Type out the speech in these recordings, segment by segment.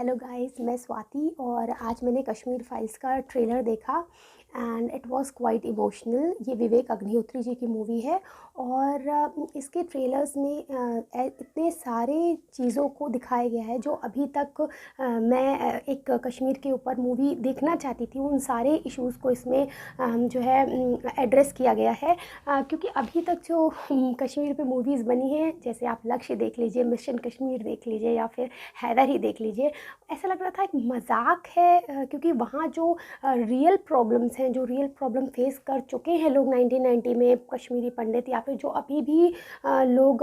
Hello guys, मैं स्वाति और आज मैंने कश्मीर फाइल्स का ट्रेलर देखा and it was quite emotional. ये विवेक अग्निहोत्री जी की मूवी है और इसके ट्रेलर्स में इतने सारे चीज़ों को दिखाया गया है जो अभी तक मैं एक कश्मीर के ऊपर मूवी देखना चाहती थी। उन सारे इश्यूज़ को इसमें जो है एड्रेस किया गया है, क्योंकि अभी तक जो कश्मीर पे मूवीज़ बनी हैं, जैसे आप लक्ष्य देख लीजिए, मिशन कश्मीर देख लीजिए या फिर हैदर ही देख लीजिए, ऐसा लग रहा था एक मजाक है। क्योंकि वहाँ जो रियल प्रॉब्लम्स हैं, जो रियल प्रॉब्लम फेस कर चुके हैं लोग 1990 में, कश्मीरी पंडित या फिर जो अभी भी लोग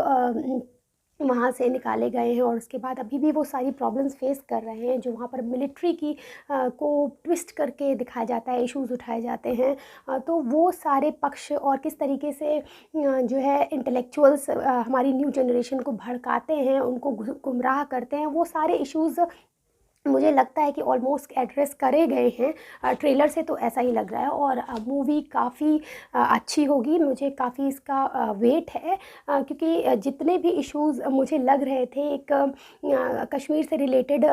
वहाँ से निकाले गए हैं और उसके बाद अभी भी वो सारी प्रॉब्लम्स फेस कर रहे हैं, जो वहाँ पर मिलिट्री की को ट्विस्ट करके दिखाया जाता है, इश्यूज़ उठाए जाते हैं। तो वो सारे पक्ष और किस तरीके से जो है इंटेलेक्चुअल्स हमारी न्यू जनरेशन को भड़काते हैं, उनको गुमराह करते हैं, वो सारे इश्यूज़ मुझे लगता है कि ऑलमोस्ट एड्रेस करे गए हैं। ट्रेलर से तो ऐसा ही लग रहा है और मूवी काफ़ी अच्छी होगी। मुझे काफ़ी इसका वेट है, क्योंकि जितने भी इश्यूज़ मुझे लग रहे थे एक कश्मीर से रिलेटेड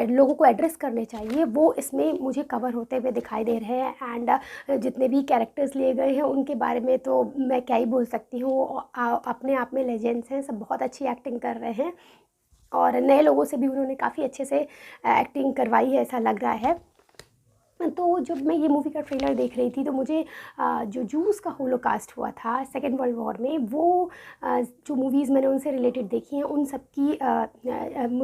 लोगों को एड्रेस करने चाहिए, वो इसमें मुझे कवर होते हुए दिखाई दे रहे हैं। एंड जितने भी कैरेक्टर्स लिए गए हैं उनके बारे में तो मैं क्या ही बोल सकती हूँ, अपने आप में लेजेंड्स हैं, सब बहुत अच्छी एक्टिंग कर रहे हैं और नए लोगों से भी उन्होंने काफ़ी अच्छे से एक्टिंग करवाई है, ऐसा लग रहा है। तो जब मैं ये मूवी का ट्रेलर देख रही थी तो मुझे जो जूस का होलोकास्ट हुआ था सेकेंड वर्ल्ड वॉर में, वो जो मूवीज़ मैंने उनसे रिलेटेड देखी हैं उन सब की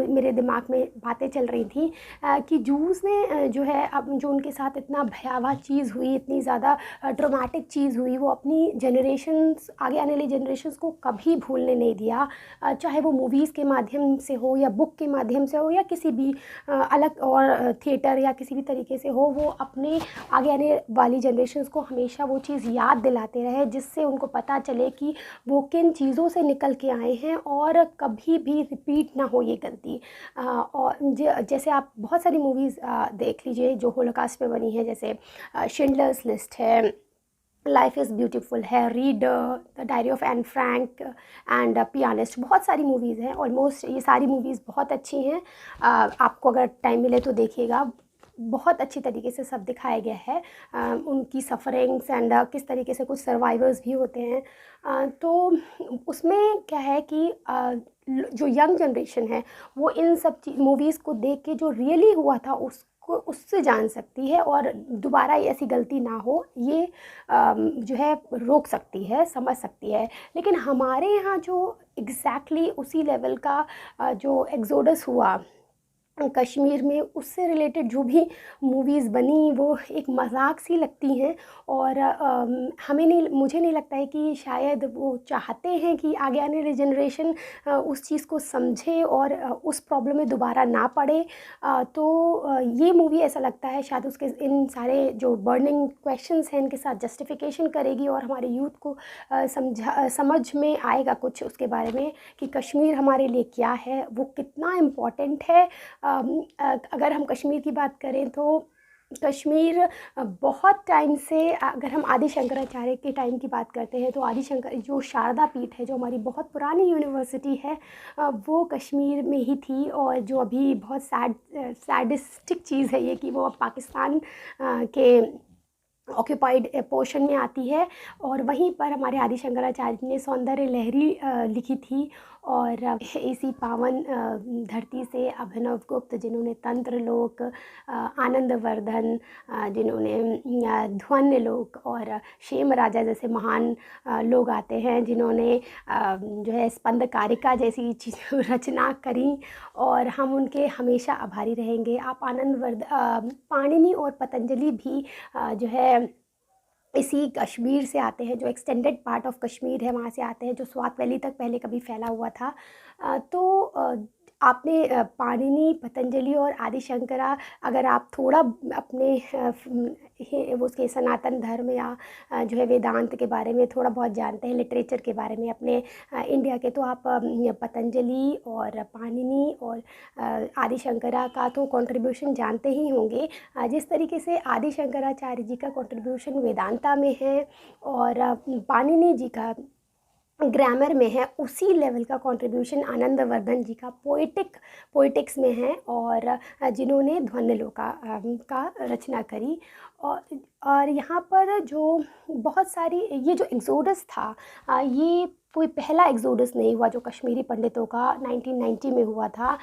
मेरे दिमाग में बातें चल रही थी कि जूस ने जो है अब जो उनके साथ इतना भयावह चीज़ हुई, इतनी ज़्यादा ट्रोमेटिक चीज़ हुई, वो अपनी जनरेशन्स, आगे आने वाली जनरेशन्स को कभी भूलने नहीं दिया। चाहे वो मूवीज़ के माध्यम से हो या बुक के माध्यम से हो या किसी भी अलग और थिएटर या किसी भी तरीके से हो, वो अपने आगे आने वाली जनरेशन्स को हमेशा वो चीज़ याद दिलाते रहे, जिससे उनको पता चले कि वो किन चीज़ों से निकल के आए हैं और कभी भी रिपीट ना हो ये गलती। और जैसे आप बहुत सारी मूवीज़ देख लीजिए जो होलोकास्ट पे बनी है, जैसे शिंडलर्स लिस्ट है, लाइफ इज़ ब्यूटीफुल है, read the diary of Anne Frank and pianist, बहुत सारी मूवीज़ हैं। ऑलमोस्ट ये सारी मूवीज़ बहुत अच्छी हैं, आपको अगर टाइम मिले तो देखिएगा। बहुत अच्छी तरीके से सब दिखाया गया है, उनकी सफ़रिंग्स एंड किस तरीके से कुछ सर्वाइवर्स भी होते हैं। तो उसमें क्या है कि जो यंग जनरेशन है वो इन सब मूवीज़ को देख के जो रियली हुआ था उसको उससे जान सकती है और दोबारा ऐसी गलती ना हो ये जो है रोक सकती है, समझ सकती है। लेकिन हमारे यहाँ जो एग्जैक्टली उसी लेवल का जो एक्सोडस हुआ कश्मीर में, उससे रिलेटेड जो भी मूवीज़ बनी वो एक मजाक सी लगती हैं और हमें नहीं, मुझे नहीं लगता है कि शायद वो चाहते हैं कि आगे आने वाली जनरेशन उस चीज़ को समझे और उस प्रॉब्लम में दोबारा ना पड़े। ये मूवी ऐसा लगता है शायद उसके इन सारे जो बर्निंग क्वेश्चंस हैं इनके साथ जस्टिफिकेशन करेगी और हमारे यूथ को समझ में आएगा कुछ उसके बारे में कि कश्मीर हमारे लिए क्या है, वो कितना इम्पोर्टेंट है। अगर हम कश्मीर की बात करें तो कश्मीर बहुत टाइम से, अगर हम आदि शंकराचार्य के टाइम की बात करते हैं तो आदि शंकर जो शारदा पीठ है, जो हमारी बहुत पुरानी यूनिवर्सिटी है, वो कश्मीर में ही थी। और जो अभी बहुत सैडिस्टिक चीज़ है ये कि वो अब पाकिस्तान के ऑक्यूपाइड पोर्शन में आती है। और वहीं पर हमारे आदि शंकराचार्य ने सौंदर्य लहरी लिखी थी और इसी पावन धरती से अभिनव गुप्त जिन्होंने तंत्र लोक, आनंदवर्धन जिन्होंने ध्वन्य लोक, और शेम राजा जैसे महान लोग आते हैं जिन्होंने जो है स्पंद कारिका जैसी चीज़ रचना करी और हम उनके हमेशा आभारी रहेंगे। आप पाणिनि और पतंजलि भी जो है इसी कश्मीर से आते हैं, जो एक्सटेंडेड पार्ट ऑफ कश्मीर है वहाँ से आते हैं, जो स्वात वैली तक पहले कभी फैला हुआ था। आपने पाणिनि, पतंजलि और आदि शंकरा, अगर आप थोड़ा अपने उसके सनातन धर्म या जो है वेदांत के बारे में थोड़ा बहुत जानते हैं, लिटरेचर के बारे में अपने इंडिया के, तो आप पतंजलि और पाणिनि और आदि शंकरा का तो कंट्रीब्यूशन जानते ही होंगे। जिस तरीके से आदि शंकराचार्य जी का कंट्रीब्यूशन वेदांता में है और पाणिनि जी का ग्रामर में है, उसी लेवल का कंट्रीब्यूशन आनंदवर्धन जी का पोएटिक्स में है, और जिन्होंने ध्वनिलोका का रचना करी। और यहाँ पर जो बहुत सारी, ये जो एक्सोडस था, ये कोई पहला एक्सोडस नहीं हुआ जो कश्मीरी पंडितों का 1990 में हुआ था।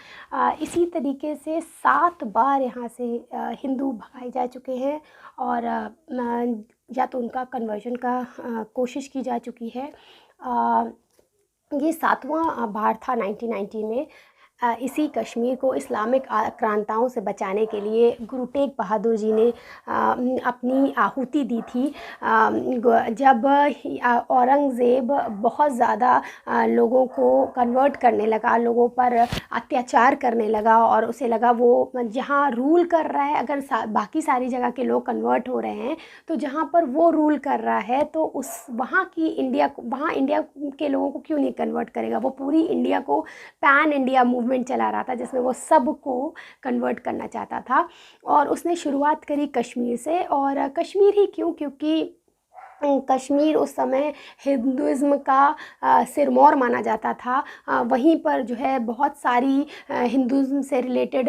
इसी तरीके से 7 बार यहाँ से हिंदू भगाए जा चुके हैं, और या तो उनका कन्वर्जन का कोशिश की जा चुकी है। ये 7वां बार था 1990 में। इसी कश्मीर को इस्लामिक आक्रांताओं से बचाने के लिए गुरु तेग बहादुर जी ने अपनी आहुति दी थी। जब औरंगज़ेब बहुत ज़्यादा लोगों को कन्वर्ट करने लगा, लोगों पर अत्याचार करने लगा, और उसे लगा वो जहाँ रूल कर रहा है, अगर बाकी सारी जगह के लोग कन्वर्ट हो रहे हैं, तो जहाँ पर वो रूल कर रहा है तो वहाँ इंडिया के लोगों को क्यों नहीं कन्वर्ट करेगा। वो पूरी इंडिया को पैन इंडिया मूवमेंट चला रहा था, जिसमें वो सबको कन्वर्ट करना चाहता था। और उसने शुरुआत करी कश्मीर से। और कश्मीर ही क्यों, क्योंकि कश्मीर उस समय हिंदुज़्म का सिरमौर माना जाता था। वहीं पर जो है बहुत सारी हिंदुज़्म से रिलेटेड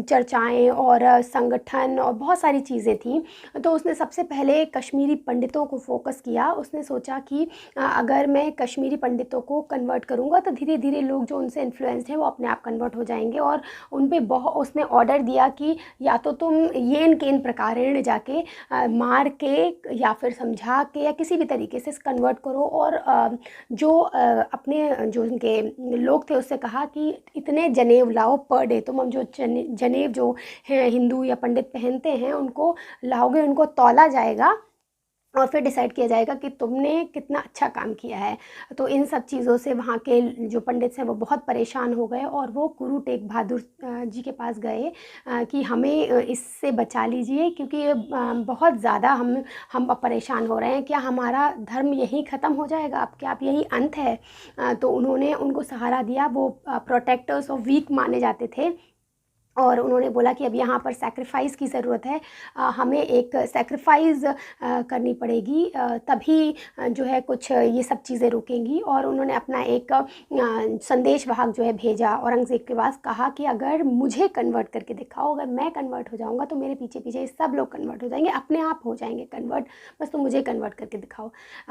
चर्चाएं और संगठन और बहुत सारी चीज़ें थी। तो उसने सबसे पहले कश्मीरी पंडितों को फोकस किया। उसने सोचा कि अगर मैं कश्मीरी पंडितों को कन्वर्ट करूँगा तो धीरे धीरे लोग जो उनसे इन्फ्लुएंस्ड हैं वो अपने आप कन्वर्ट हो जाएंगे। और उन पे उसने ऑर्डर दिया कि या तो तुम येन केन प्रकारेण जाके मार के या फिर समझा के या किसी भी तरीके से कन्वर्ट करो। और जो अपने जो उनके लोग थे उससे कहा कि इतने जनेव लाओ पर डे, तुम हम जो जनेव जो हिंदू या पंडित पहनते हैं उनको लाओगे, उनको तौला जाएगा और फिर डिसाइड किया जाएगा कि तुमने कितना अच्छा काम किया है। तो इन सब चीज़ों से वहाँ के जो पंडित हैं वो बहुत परेशान हो गए, और वो गुरु तेग बहादुर जी के पास गए कि हमें इससे बचा लीजिए, क्योंकि बहुत ज़्यादा हम परेशान हो रहे हैं। क्या हमारा धर्म यहीं ख़त्म हो जाएगा, अब क्या आप यही अंत है। तो उन्होंने उनको सहारा दिया। वो प्रोटेक्टर्स ऑफ वीक माने जाते थे, और उन्होंने बोला कि अब यहाँ पर सैक्रिफाइस की ज़रूरत है, हमें एक सैक्रिफाइस करनी पड़ेगी, तभी जो है कुछ ये सब चीज़ें रुकेंगी। और उन्होंने अपना एक संदेश वाहक जो है भेजा औरंगज़ेब के पास, कहा कि अगर मुझे कन्वर्ट करके दिखाओ, अगर मैं कन्वर्ट हो जाऊँगा तो मेरे पीछे पीछे सब लोग कन्वर्ट हो जाएंगे, अपने आप हो जाएंगे कन्वर्ट, बस तुम मुझे कन्वर्ट करके दिखाओ।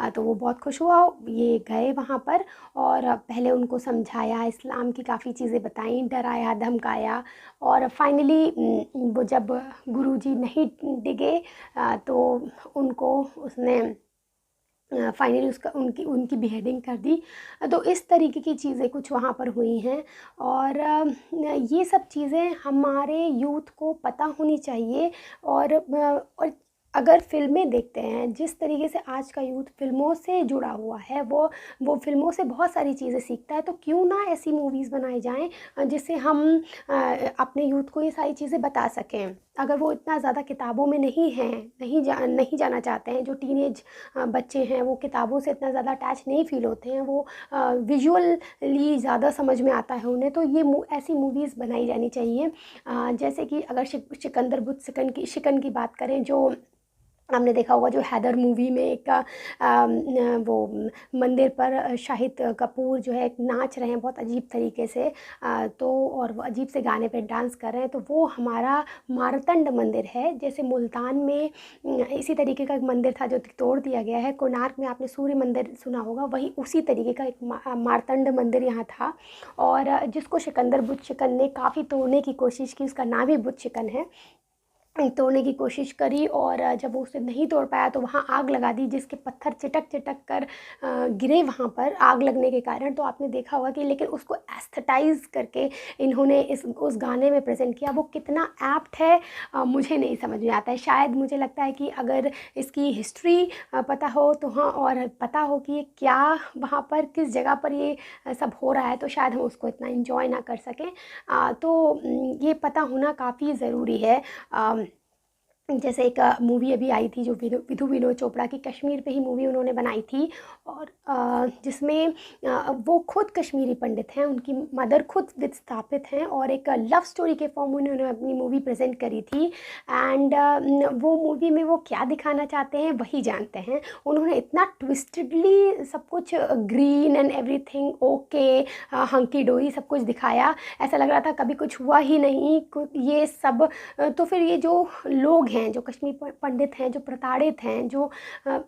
तो वो बहुत खुश हुआ। ये गए वहाँ पर और पहले उनको समझाया, इस्लाम की काफ़ी चीज़ें बताई, डराया धमकाया। और फाइनली वो जब गुरुजी नहीं डिगे तो उनको उसने फाइनली उनकी बिहेडिंग कर दी। तो इस तरीके की चीज़ें कुछ वहाँ पर हुई हैं। और ये सब चीज़ें हमारे यूथ को पता होनी चाहिए। और अगर फ़िल्में देखते हैं, जिस तरीके से आज का यूथ फ़िल्मों से जुड़ा हुआ है, वो फ़िल्मों से बहुत सारी चीज़ें सीखता है, तो क्यों ना ऐसी मूवीज़ बनाई जाएँ जिससे हम अपने यूथ को ये सारी चीज़ें बता सकें। अगर वो इतना ज़्यादा किताबों में नहीं हैं, नहीं जाना चाहते हैं, जो टीनेज बच्चे हैं वो किताबों से इतना ज़्यादा अटैच नहीं फ़ील होते हैं, वो विजुअली ज़्यादा समझ में आता है उन्हें, तो ये ऐसी मूवीज़ बनाई जानी चाहिए। जैसे कि अगर सिकंदर बुत शिकन की बात करें, जो आपने देखा होगा, जो हैदर मूवी में एक वो मंदिर पर शाहिद कपूर जो है एक नाच रहे हैं बहुत अजीब तरीके से, तो और वो अजीब से गाने पे डांस कर रहे हैं, तो वो हमारा मारतंड मंदिर है। जैसे मुल्तान में इसी तरीके का एक मंदिर था जो तोड़ दिया गया है। कोणार्क में आपने सूर्य मंदिर सुना होगा, वही उसी तरीके का एक मारतंड मंदिर यहाँ था, और जिसको सिकंदर बुत शिकन ने काफ़ी तोड़ने की कोशिश की। उसका नाम ही बुत शिकन है। तोड़ने की कोशिश करी, और जब वो उसे नहीं तोड़ पाया तो वहाँ आग लगा दी, जिसके पत्थर चिटक चिटक कर गिरे वहाँ पर आग लगने के कारण। तो आपने देखा होगा कि लेकिन उसको एस्थेटाइज करके इन्होंने उस गाने में प्रेजेंट किया। वो कितना एप्ट है मुझे नहीं समझ में आता है। शायद मुझे लगता है कि अगर इसकी हिस्ट्री पता हो तो हाँ, और पता हो कि ये क्या वहाँ पर किस जगह पर ये सब हो रहा है, तो शायद हम उसको इतना इन्जॉय ना कर सकें। तो ये पता होना काफ़ी ज़रूरी है। जैसे एक मूवी अभी आई थी जो विधु विनोद चोपड़ा की, कश्मीर पे ही मूवी उन्होंने बनाई थी, और जिसमें वो खुद कश्मीरी पंडित हैं, उनकी मदर खुद विस्थापित हैं, और एक लव स्टोरी के फॉर्म में उन्होंने अपनी मूवी प्रेजेंट करी थी। एंड वो मूवी में वो क्या दिखाना चाहते हैं वही जानते हैं। उन्होंने इतना ट्विस्टेडली सब कुछ green and everything okay, hunky डोरी सब कुछ दिखाया, ऐसा लग रहा था कभी कुछ हुआ ही नहीं ये सब। तो फिर ये जो लोग हैं, जो कश्मीर पंडित हैं, जो प्रताड़ित हैं, जो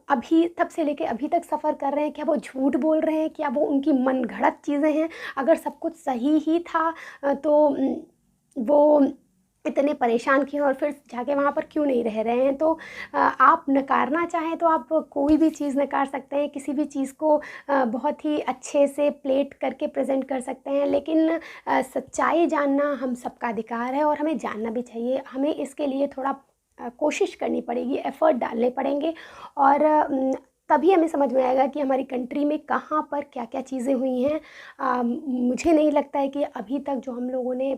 अभी तब से लेके अभी तक सफ़र कर रहे हैं, क्या वो झूठ बोल रहे हैं, क्या वो उनकी मन घड़त चीज़ें हैं? अगर सब कुछ सही ही था तो वो इतने परेशान क्यों, और फिर जाके वहाँ पर क्यों नहीं रह रहे हैं? तो आप नकारना चाहें तो आप कोई भी चीज़ नकार सकते हैं, किसी भी चीज़ को बहुत ही अच्छे से प्लेट करके प्रेजेंट कर सकते हैं, लेकिन सच्चाई जानना हम सबका अधिकार है और हमें जानना भी चाहिए। हमें इसके लिए थोड़ा कोशिश करनी पड़ेगी, एफ़र्ट डालने पड़ेंगे, और तभी हमें समझ में आएगा कि हमारी कंट्री में कहाँ पर क्या-क्या चीज़ें हुई हैं। मुझे नहीं लगता है कि अभी तक जो हम लोगों ने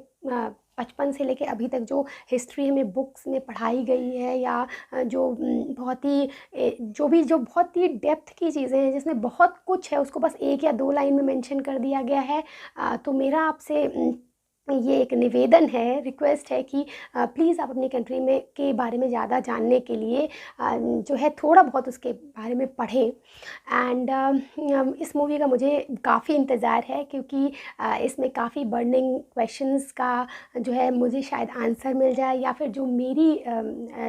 बचपन से लेके अभी तक जो हिस्ट्री हमें बुक्स में पढ़ाई गई है, या जो बहुत ही जो बहुत ही डेप्थ की चीज़ें हैं, जिसमें बहुत कुछ है, उसको बस 1 या 2 लाइन में मेंशन कर दिया गया है। तो मेरा आपसे ये एक निवेदन है, रिक्वेस्ट है कि प्लीज़ आप अपनी कंट्री में के बारे में ज़्यादा जानने के लिए जो है थोड़ा बहुत उसके बारे में पढ़ें। एंड इस मूवी का मुझे काफ़ी इंतज़ार है, क्योंकि इसमें काफ़ी बर्निंग क्वेश्चंस का जो है मुझे शायद आंसर मिल जाए, या फिर जो मेरी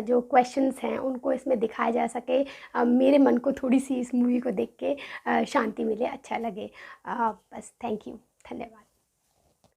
जो क्वेश्चंस हैं उनको इसमें दिखाया जा सके। मेरे मन को थोड़ी सी इस मूवी को देख के शांति मिले, अच्छा लगे। बस थैंक यू, धन्यवाद।